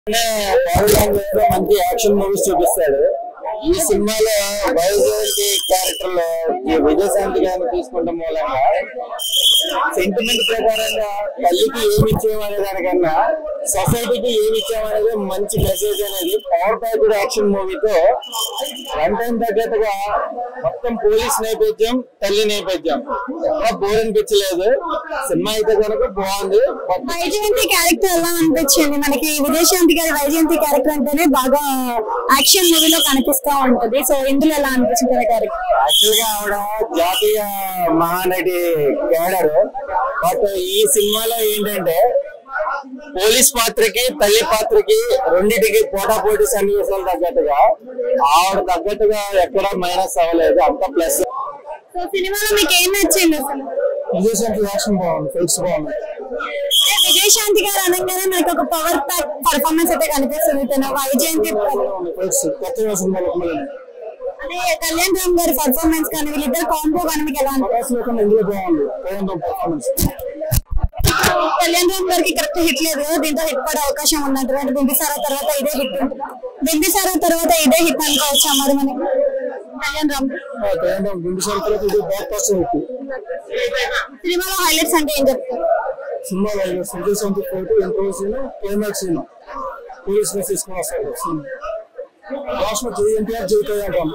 మంచి action movies చూపిస్తాడు. ఈ సినిమాలో వైజయంతి క్యారెక్టర్ లో విజయశాంతి గారిని తీసుకుంటాం మూలంగా సెంటిమెంట్ ప్రకారంగా తల్లికి ఏమి ఇచ్చామనే దానికన్నా సొసైటీకి ఏమి ఇచ్చామనేది మంచి మెసేజ్ అనేది పవర్ ప్యాక్డ్ యాక్షన్ మూవీతో వన్ టైం తగ్గట్టుగా మొత్తం పోలీస్ నేపథ్యం తల్లి నేపథ్యం బోర్ అనిపించలేదు. సినిమా అయితే కనుక బాగుంది. వైజయంతి క్యారెక్టర్ ఎలా అనిపించింది మనకి? విజయశాంతి గారి వైజయంతి క్యారెక్టర్ అంటేనే బాగా యాక్షన్ మూవీలో కనిపిస్తా ఉంటది. సో ఇందులో ఎలా అనిపించింది క్యారెక్టర్? యాక్చువల్ గా ఆవిడ జాతీయ మహానటి క్యాడర్. బట్ ఈ సినిమాలో ఏంటంటే పోలీస్ పాత్రకి తల్లి పాత్రకి రెండింటికి పోటాపోటీ సన్నివేశాలు తగ్గట్టుగా ఆవిడ తగ్గట్టుగా ఎక్కడ మైనస్ అవ్వలేదు, అంత ప్లస్. సో సినిమాలో మీకు ఏం నచ్చింది అసలు? విజయశాంతి యాక్షన్ బాగుంది, ఫైట్స్ బాగుంది. విజయశాంతి గారు అనగానే మనకి ఒక పవర్ ప్యాక్ పర్ఫార్మెన్స్ అయితే కనిపిస్తుంది. తన వైజయంతి అదే కళ్యాణ్ రామ్ గారి పర్ఫార్మెన్స్ కానీ వీళ్ళిద్దరు కాంబో కానీ మీకు ఎలా అనిపిస్తుంది? కళ్యాణ్ రామ్ గారికి కరెక్ట్ హిట్ లేదు, దీంతో హిట్ పడే అవకాశం ఉన్నట్టు. బింబిసారా తర్వాత ఇదే హిట్, బింబిసారా తర్వాత ఇదే హిట్ అనుకోవచ్చా మరి మనకి కళ్యాణ్ రామ్? సినిమాలో హైలైట్స్ అంటే ఏం చెప్తారు? సినిమాలో Vijayashanti photo intro scene, climax scene, police తీసుకుని వస్తాడు. లాస్ట్ లో జై ఎన్టీఆర్ జై అంటాం.